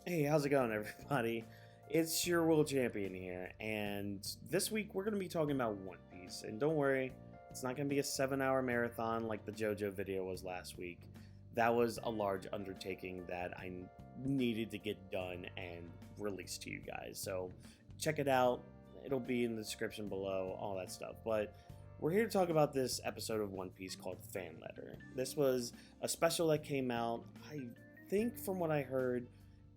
Hey, how's it going, everybody? It's your world champion here, and this week we're going to be talking about One Piece. And don't worry, it's not going to be a 7-hour marathon like the JoJo video was last week. That was a large undertaking that I needed to get done and released to you guys. So check it out. It'll be in the description below, all that stuff. But we're here to talk about this episode of One Piece called Fan Letter. This was a special that came out, I think from what I heard,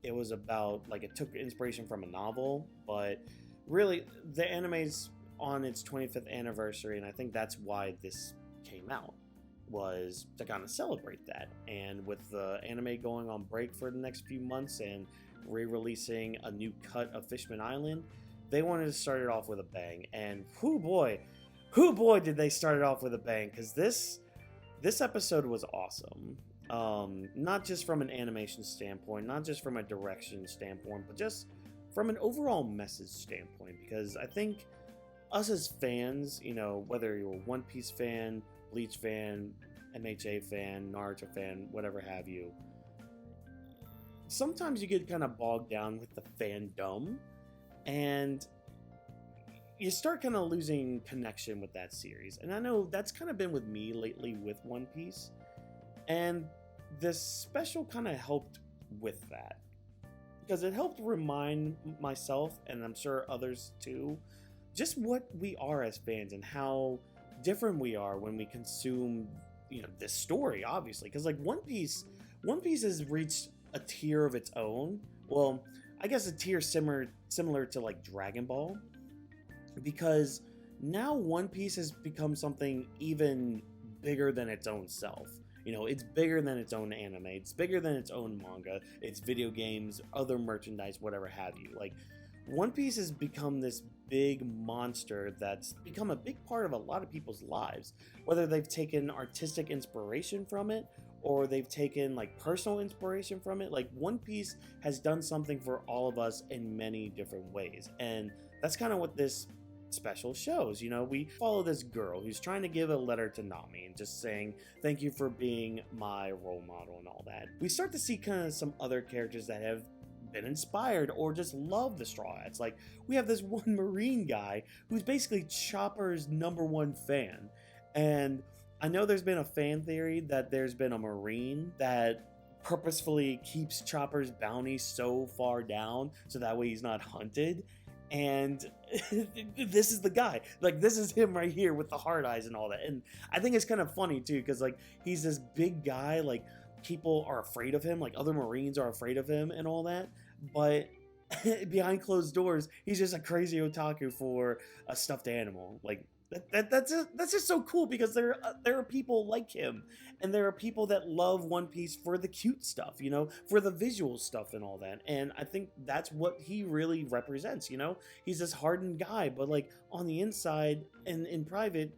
it was about, like, it took inspiration from a novel, but really the anime's on its 25th anniversary, and I think that's why this came out, was to kind of celebrate that. And with the anime going on break for the next few months and re-releasing a new cut of Fishman Island, they wanted to start it off with a bang. And whoo boy did they start it off with a bang, because this episode was awesome. Not just from an animation standpoint, not just from a direction standpoint, but just from an overall message standpoint. Because I think us as fans, you know, whether you're a One Piece fan, Bleach fan, MHA fan, Naruto fan, whatever have you, sometimes you get kind of bogged down with the fandom, and you start kind of losing connection with that series. And I know that's kind of been with me lately with One Piece. And this special kind of helped with that, because it helped remind myself, and I'm sure others too, just what we are as fans and how different we are when we consume, you know, this story, obviously. Because like One Piece has reached a tier of its own. Well, I guess a tier similar to like Dragon Ball, because now One Piece has become something even bigger than its own self. You know, it's bigger than its own anime, it's bigger than its own manga, its video games, other merchandise, whatever have you. Like, One Piece has become this big monster that's become a big part of a lot of people's lives. Whether they've taken artistic inspiration from it, or they've taken like personal inspiration from it, like One Piece has done something for all of us in many different ways. And that's kind of what this special shows. You know, we follow this girl who's trying to give a letter to Nami and just saying thank you for being my role model and all that. We start to see kind of some other characters that have been inspired or just love the Straw Hats. Like, we have this one Marine guy who's basically Chopper's #1 fan. And I know there's been a fan theory that there's been a Marine that purposefully keeps Chopper's bounty so far down so that way he's not hunted. And this is the guy. Like, this is him right here with the hard eyes and all that. And I think it's kind of funny too, because like he's this big guy, like people are afraid of him, like other Marines are afraid of him and all that. But behind closed doors, he's just a crazy otaku for a stuffed animal. Like that's just so cool, because there are people like him, and there are people that love One Piece for the cute stuff, you know, for the visual stuff and all that. And I think that's what he really represents. You know, he's this hardened guy, but like on the inside and in private,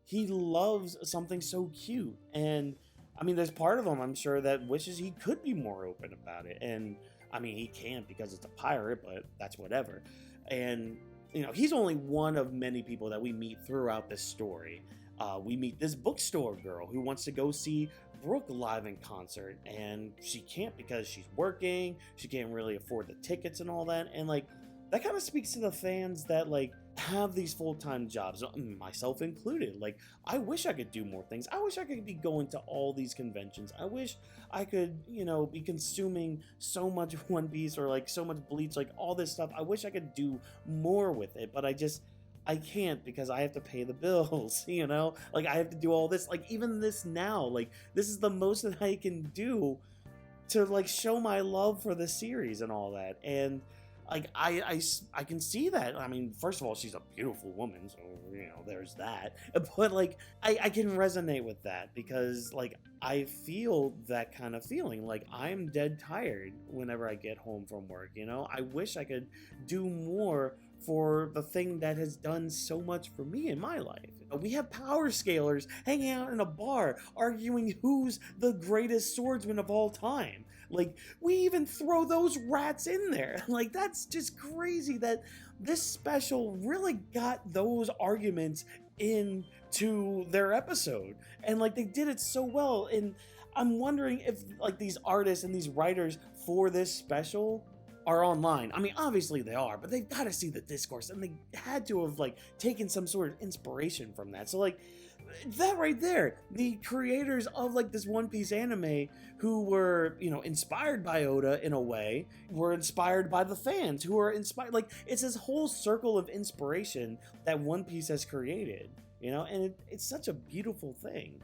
he loves something so cute. And I mean, there's part of him, I'm sure, that wishes he could be more open about it. And I mean, he can't because it's a pirate, but that's whatever. And you know, he's only one of many people that we meet throughout this story. We meet this bookstore girl who wants to go see Brook live in concert, and she can't because she's working. She can't really afford the tickets and all that. And like, that kind of speaks to the fans that like have these full-time jobs, myself included. Like, I wish I could do more things. I wish I could be going to all these conventions. I wish I could, you know, be consuming so much One Piece or like so much Bleach, like all this stuff. I wish I could do more with it, but I can't, because I have to pay the bills, you know? Like, I have to do all this, like even this now, like this is the most that I can do to like show my love for the series and all that. And like, I can see that. I mean, first of all, she's a beautiful woman, so, you know, there's that. But, like, I can resonate with that, because, like, I feel that kind of feeling. Like, I'm dead tired whenever I get home from work, you know? I wish I could do more for the thing that has done so much for me in my life. We have power scalers hanging out in a bar arguing who's the greatest swordsman of all time. Like, we even throw those rats in there. Like, that's just crazy that this special really got those arguments into their episode. And like, they did it so well. And I'm wondering if like these artists and these writers for this special are online. I mean, obviously they are, but they've got to see the discourse, and they had to have like taken some sort of inspiration from that. So like that right there, the creators of like this One Piece anime who were, you know, inspired by Oda in a way, were inspired by the fans who are inspired. Like it's this whole circle of inspiration that One Piece has created, you know, and it's such a beautiful thing.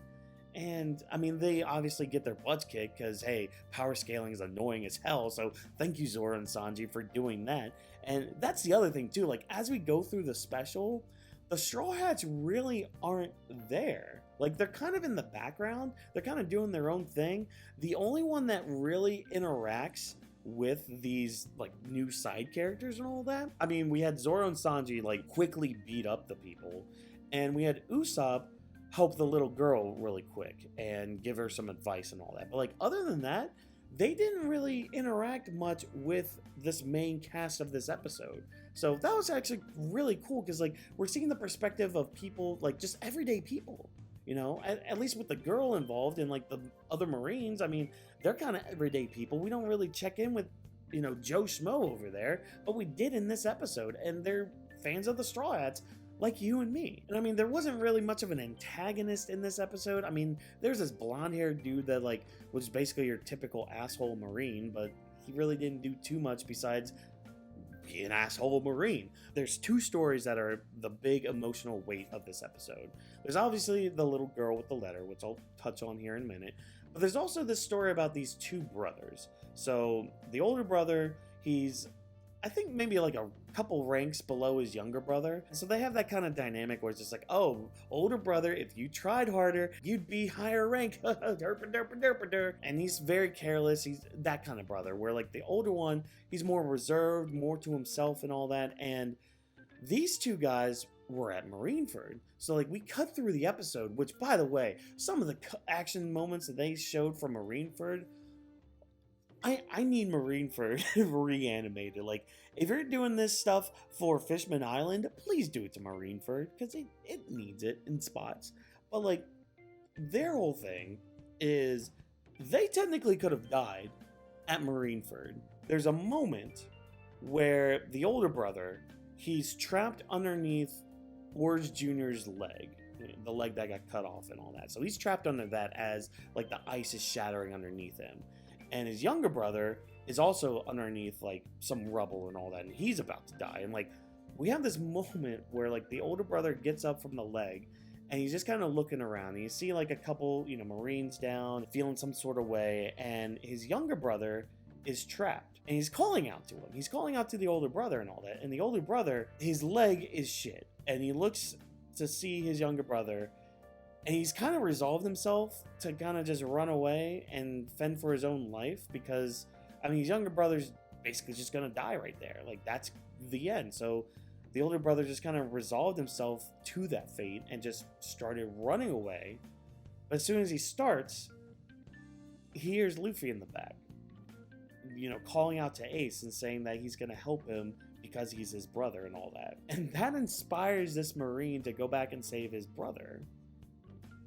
And I mean, they obviously get their butts kicked because, hey, power scaling is annoying as hell. So thank you, Zoro and Sanji, for doing that. And that's the other thing, too. Like, as we go through the special, the Straw Hats really aren't there. Like, they're kind of in the background. They're kind of doing their own thing. The only one that really interacts with these, like, new side characters and all that, I mean, we had Zoro and Sanji, like, quickly beat up the people. And we had Usopp help the little girl really quick and give her some advice and all that. But like other than that, they didn't really interact much with this main cast of this episode. So that was actually really cool because like we're seeing the perspective of people, like just everyday people, you know, at least with the girl involved and like the other Marines. I mean, they're kind of everyday people. We don't really check in with, you know, Joe Schmo over there, but we did in this episode, and they're fans of the Straw Hats like you and me. And I mean, there wasn't really much of an antagonist in this episode. I mean, there's this blonde-haired dude that like was basically your typical asshole Marine, but he really didn't do too much besides be an asshole Marine. There's two stories that are the big emotional weight of this episode. There's obviously the little girl with the letter, which I'll touch on here in a minute, but there's also this story about these two brothers. So the older brother, he's I think maybe like a couple ranks below his younger brother. So they have that kind of dynamic where it's just like, oh, older brother, if you tried harder, you'd be higher rank. And he's very careless. He's that kind of brother where like the older one, he's more reserved, more to himself and all that. And these two guys were at Marineford. So like we cut through the episode, which by the way, some of the action moments that they showed from Marineford, I need Marineford reanimated. Like, if you're doing this stuff for Fishman Island, please do it to Marineford, because it needs it in spots. But, like, their whole thing is they technically could have died at Marineford. There's a moment where the older brother, he's trapped underneath Orange Jr.'s leg, the leg that got cut off and all that. So he's trapped under that as, like, the ice is shattering underneath him. And his younger brother is also underneath like some rubble and all that, and he's about to die. And like we have this moment where like the older brother gets up from the leg and he's just kind of looking around, and you see like a couple, you know, Marines down feeling some sort of way, and his younger brother is trapped, and he's calling out to him. He's calling out to the older brother and all that, and the older brother, his leg is shit, and he looks to see his younger brother. And he's kind of resolved himself to kind of just run away and fend for his own life because, I mean, his younger brother's basically just going to die right there. Like, that's the end. So the older brother just kind of resolved himself to that fate and just started running away. But as soon as he starts, he hears Luffy in the back, you know, calling out to Ace and saying that he's going to help him because he's his brother and all that. And that inspires this Marine to go back and save his brother.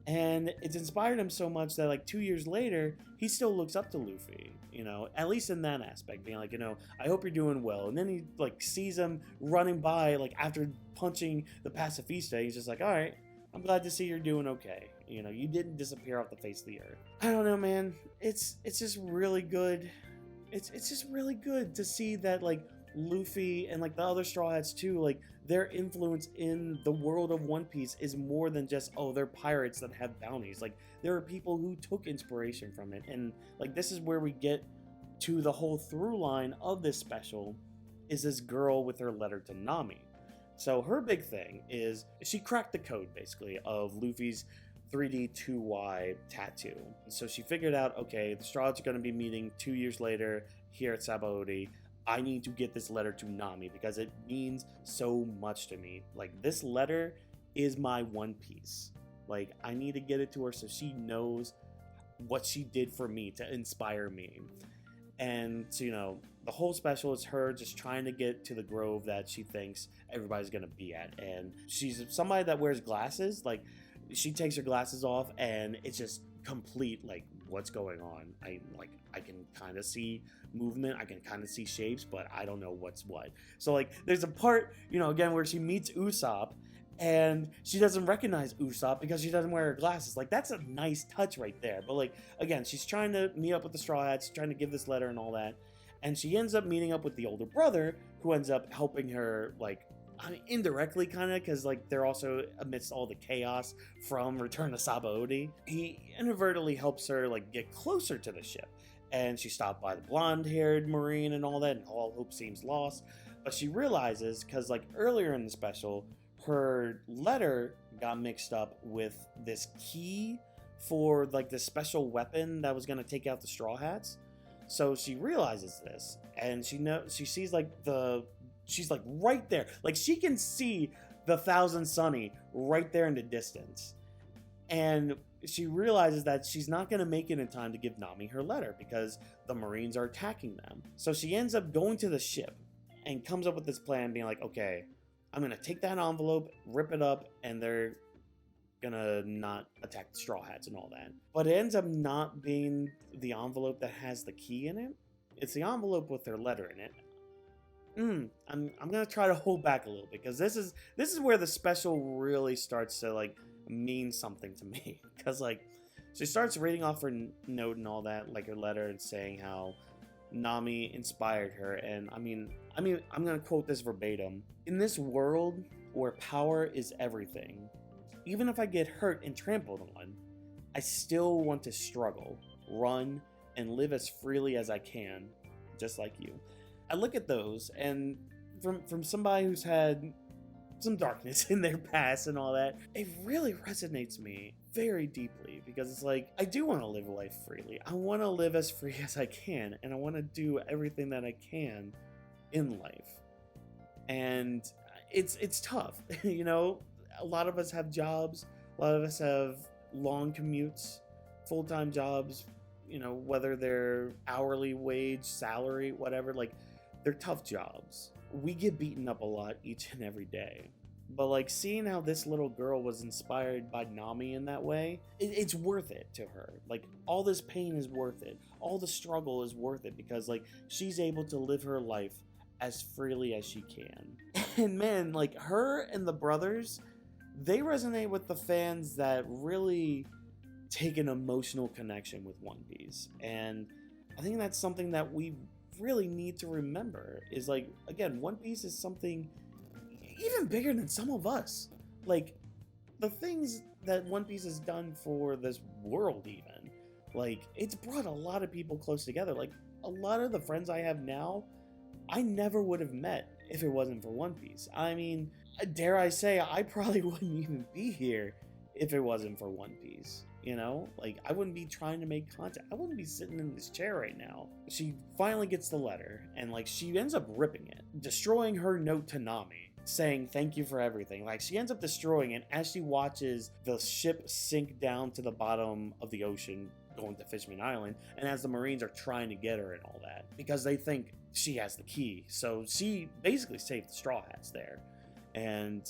And it's inspired him so much that like 2 years later, he still looks up to Luffy, you know, at least in that aspect, being like, you know, I hope you're doing well. And then he like sees him running by, like after punching the pacifista, he's just like, all right, I'm glad to see you're doing okay. You know, you didn't disappear off the face of the earth. I don't know, man. It's just really good. It's just really good to see that like Luffy and like the other Straw Hats too, like their influence in the world of One Piece is more than just, oh, they're pirates that have bounties. Like there are people who took inspiration from it, and like this is where we get to the whole through line of this special, is this girl with her letter to Nami. So her big thing is she cracked the code basically of Luffy's 3D 2Y tattoo. So she figured out, okay, the Straw Hats are going to be meeting 2 years later here at Sabaody. I need to get this letter to Nami because it means so much to me. Like, this letter is my One Piece. Like, I need to get it to her so she knows what she did for me to inspire me. And, so, you know, the whole special is her just trying to get to the grove that she thinks everybody's going to be at. And she's somebody that wears glasses. Like, she takes her glasses off and it's just complete, like, what's going on. I can kind of see movement, I can kind of see shapes, but I don't know what's what. So like there's a part, you know, again, where she meets Usopp and she doesn't recognize Usopp because she doesn't wear her glasses. Like, that's a nice touch right there. But like, again, she's trying to meet up with the Straw Hats, trying to give this letter and all that, and she ends up meeting up with the older brother, who ends up helping her, like, I mean, indirectly kind of, because like they're also amidst all the chaos from Return to Sabaody. He inadvertently helps her like get closer to the ship, and she's stopped by the blonde-haired Marine and all that, and all hope seems lost. But she realizes, because like earlier in the special, her letter got mixed up with this key for like this special weapon that was going to take out the Straw Hats. So she realizes this, and she sees like she's like right there, like she can see the Thousand Sunny right there in the distance, and she realizes that she's not going to make it in time to give Nami her letter because the Marines are attacking them. So she ends up going to the ship and comes up with this plan, being like, okay, I'm going to take that envelope, rip it up, and they're going to not attack the Straw Hats and all that. But it ends up not being the envelope that has the key in it. It's the envelope with their letter in it. I'm going to try to hold back a little bit, because this is where the special really starts to like mean something to me. Because like she starts reading off her note and all that, like her letter, and saying how Nami inspired her. And I mean, I'm gonna quote this verbatim. In this world where power is everything, even if I get hurt and trampled on, I still want to struggle, run, and live as freely as I can, just like you. I look at those, and from somebody who's had some darkness in their past and all that, it really resonates me very deeply, because it's like, I do want to live life freely. I want to live as free as I can, and I want to do everything that I can in life. And it's tough. You know, a lot of us have jobs, a lot of us have long commutes, full-time jobs, you know, whether they're hourly wage, salary, whatever, like, they're tough jobs. We get beaten up a lot each and every day. But like, seeing how this little girl was inspired by Nami in that way, it's worth it to her. Like, all this pain is worth it. All the struggle is worth it, because like, she's able to live her life as freely as she can. And man, like, her and the brothers, they resonate with the fans that really take an emotional connection with One Piece. And I think that's something that we really need to remember, is like, again, One Piece is something even bigger than some of us. Like, the things that One Piece has done for this world, even, like, it's brought a lot of people close together. Like, a lot of the friends I have now, I never would have met if it wasn't for One Piece. I mean, dare I say, I probably wouldn't even be here if it wasn't for One Piece. You know, like, I wouldn't be trying to make content. I wouldn't be sitting in this chair right now. She finally gets the letter, and like, she ends up ripping it, destroying her note to Nami, saying thank you for everything. Like, she ends up destroying it as she watches the ship sink down to the bottom of the ocean, going to Fishman Island, and as the Marines are trying to get her and all that, because they think she has the key. So she basically saved the Straw Hats there. And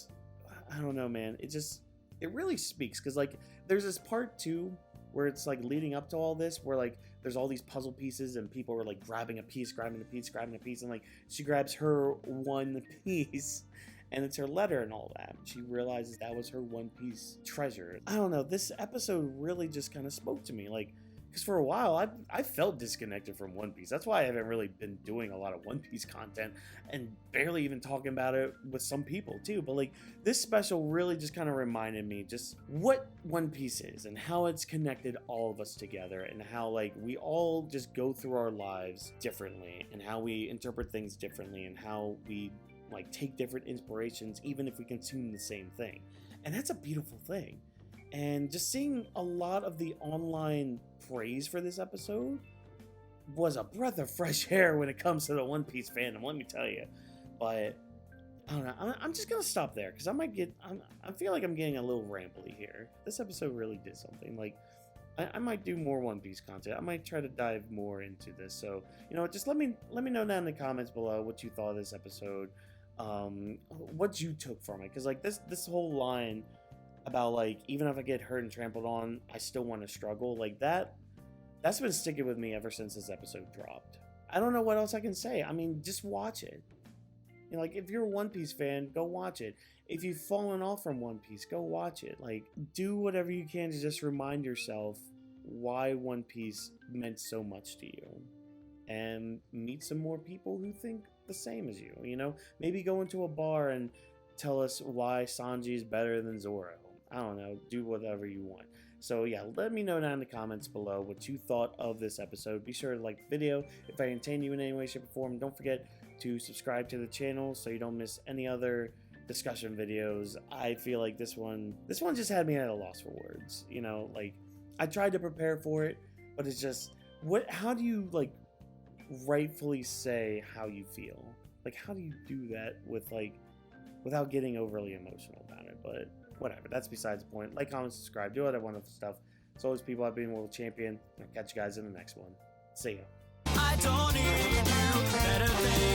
I don't know, man, it really speaks, because like, there's this part too where it's like leading up to all this, where like there's all these puzzle pieces and people are like grabbing a piece, and like, she grabs her one piece, and it's her letter and all that. She realizes that was her One Piece treasure. I don't know, this episode really just kind of spoke to me, like, because for a while I felt disconnected from One Piece. That's why I haven't really been doing a lot of One Piece content, and barely even talking about it with some people too. But like, this special really just kind of reminded me just what One Piece is, and how it's connected all of us together, and how like we all just go through our lives differently, and how we interpret things differently, and how we like take different inspirations even if we consume the same thing. And that's a beautiful thing. And just seeing a lot of the online praise for this episode was a breath of fresh air when it comes to the One Piece fandom, let me tell you. But I don't know, I'm just gonna stop there, because I feel like I'm getting a little rambly here. This episode really did something. Like, I might do more One Piece content. I might try to dive more into this. So, you know, just let me know down in the comments below what you thought of this episode, what you took from it. Because like, this whole line about like, even if I get hurt and trampled on, I still want to struggle, like, that That's been sticking with me ever since this episode dropped. I don't know what else I can say. I mean, just watch it. You know, like, if you're a One Piece fan, go watch it. If you've fallen off from One Piece, go watch it. Like, do whatever you can to just remind yourself why One Piece meant so much to you. And meet some more people who think the same as you, you know? Maybe go into a bar and tell us why Sanji is better than Zoro. I don't know. Do whatever you want. So yeah, let me know down in the comments below what you thought of this episode. Be sure to like the video if I entertained you in any way, shape, or form. Don't forget to subscribe to the channel so you don't miss any other discussion videos. I feel like this one just had me at a loss for words. You know, like, I tried to prepare for it, but it's just, how do you, like, rightfully say how you feel? Like, how do you do that without getting overly emotional about it? But whatever, that's besides the point. Like, comment, subscribe, do all that wonderful stuff. As always, people, I've been World Champion. I'll catch you guys in the next one. See ya. I don't need you, better